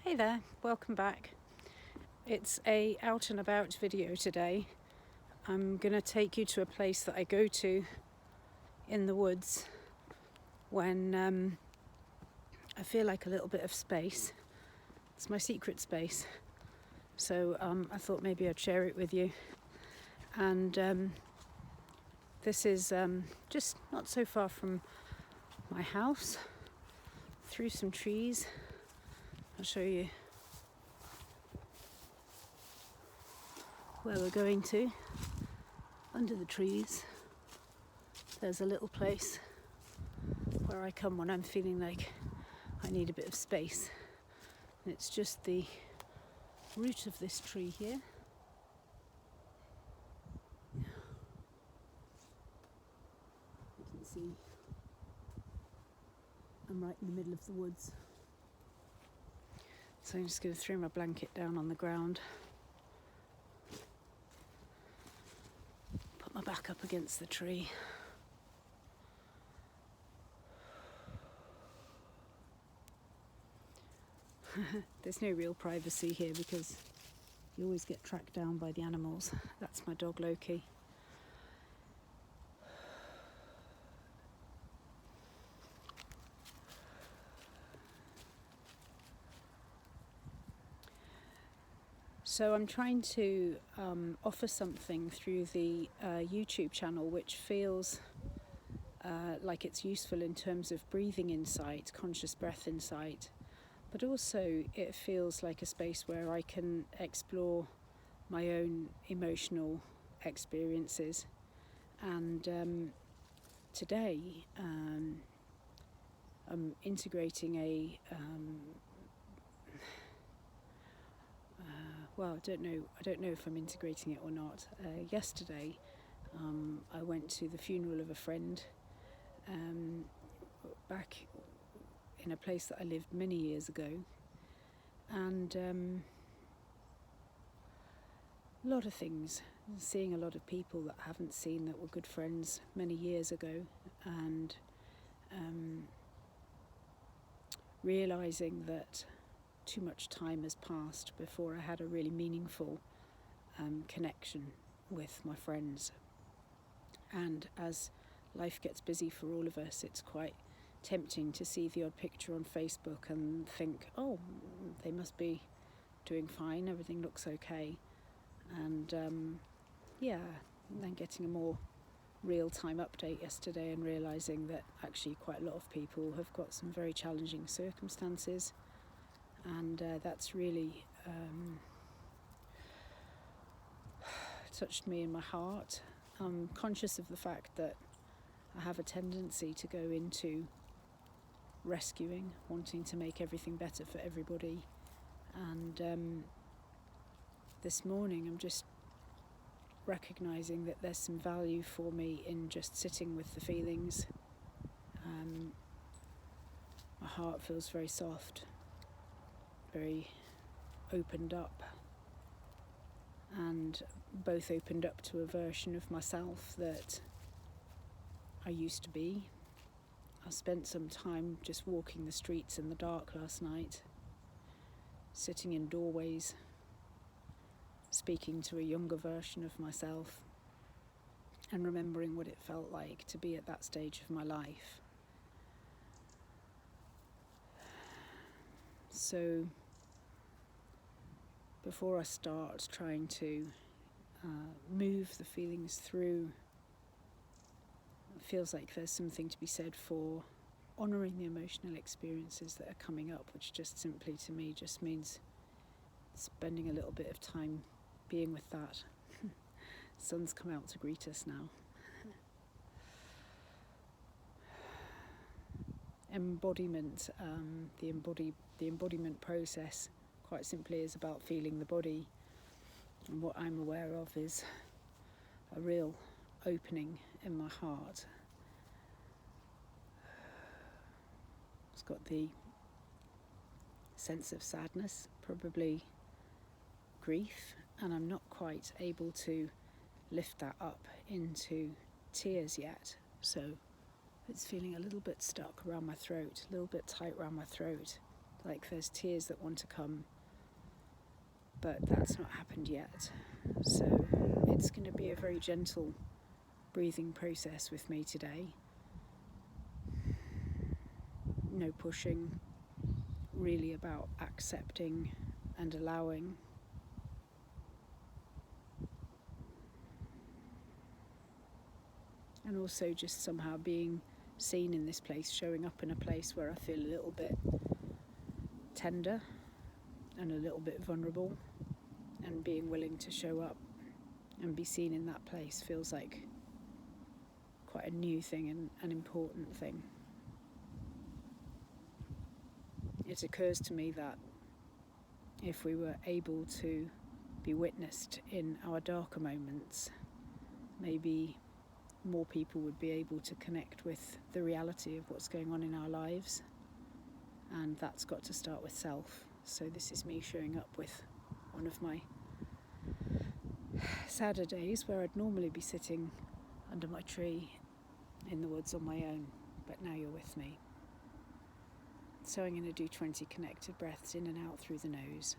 Hey there, welcome back. It's a out and about video today. I'm going to take you to a place that I go to in the woods when I feel like a little bit of space. It's my secret space. So I thought maybe I'd share it with you. And this is just not so far from my house, through some trees. I'll show you where we're going to. Under the trees, there's a little place where I come when I'm feeling like I need a bit of space. And it's just the root of this tree here. You can see I'm right in the middle of the woods. So I'm just going to throw my blanket down on the ground. Put my back up against the tree. There's no real privacy here because you always get tracked down by the animals. That's my dog Loki. So I'm trying to offer something through the YouTube channel which feels like it's useful in terms of breathing insight, conscious breath insight, but also it feels like a space where I can explore my own emotional experiences. And today I'm integrating well, I don't know if I'm integrating it or not. Yesterday, I went to the funeral of a friend back in a place that I lived many years ago, and a lot of things. Seeing a lot of people that I haven't seen that were good friends many years ago, and realising that too much time has passed before I had a really meaningful connection with my friends. And as life gets busy for all of us, it's quite tempting to see the odd picture on Facebook and think, oh, they must be doing fine, everything looks okay. And and then getting a more real-time update yesterday and realising that actually quite a lot of people have got some very challenging circumstances. And that's really touched me in my heart. I'm conscious of the fact that I have a tendency to go into rescuing, wanting to make everything better for everybody. And this morning I'm just recognising that there's some value for me in just sitting with the feelings. My heart feels very soft, very opened up, and both opened up to a version of myself that I used to be. I spent some time just walking the streets in the dark last night, sitting in doorways, speaking to a younger version of myself, and remembering what it felt like to be at that stage of my life. So before I start trying to move the feelings through, it feels like there's something to be said for honouring the emotional experiences that are coming up, which just simply to me just means spending a little bit of time being with that. Sun's come out to greet us now. Embodiment, the embodiment process quite simply is about feeling the body, and what I'm aware of is a real opening in my heart. It's got the sense of sadness, probably grief, and I'm not quite able to lift that up into tears yet, so it's feeling a little bit stuck around my throat, a little bit tight around my throat. like there's tears that want to come, but that's not happened yet. So it's going to be a very gentle breathing process with me today. No pushing, really about accepting and allowing. And also just somehow being seen in this place, showing up in a place where I feel a little bit tender and a little bit vulnerable, and being willing to show up and be seen in that place feels like quite a new thing and an important thing. It occurs to me that if we were able to be witnessed in our darker moments, maybe more people would be able to connect with the reality of what's going on in our lives, and that's got to start with self. So this is me showing up with one of my sadder days where I'd normally be sitting under my tree in the woods on my own, but now you're with me. So I'm going to do 20 connected breaths in and out through the nose.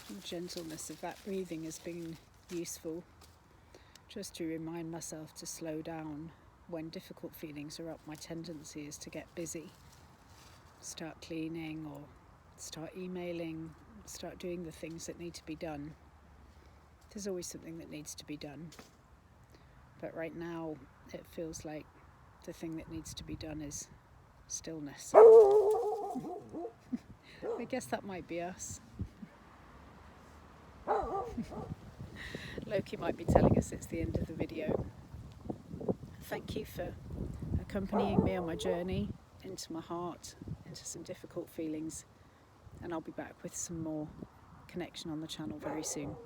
The gentleness of that breathing has been useful, just to remind myself to slow down when difficult feelings are up. My tendency is to get busy, start cleaning or start emailing, start doing the things that need to be done. There's always something that needs to be done, but right now it feels like the thing that needs to be done is stillness. I guess that might be us. Loki might be telling us it's the end of the video. Thank you for accompanying me on my journey into my heart, into some difficult feelings, and I'll be back with some more connection on the channel very soon.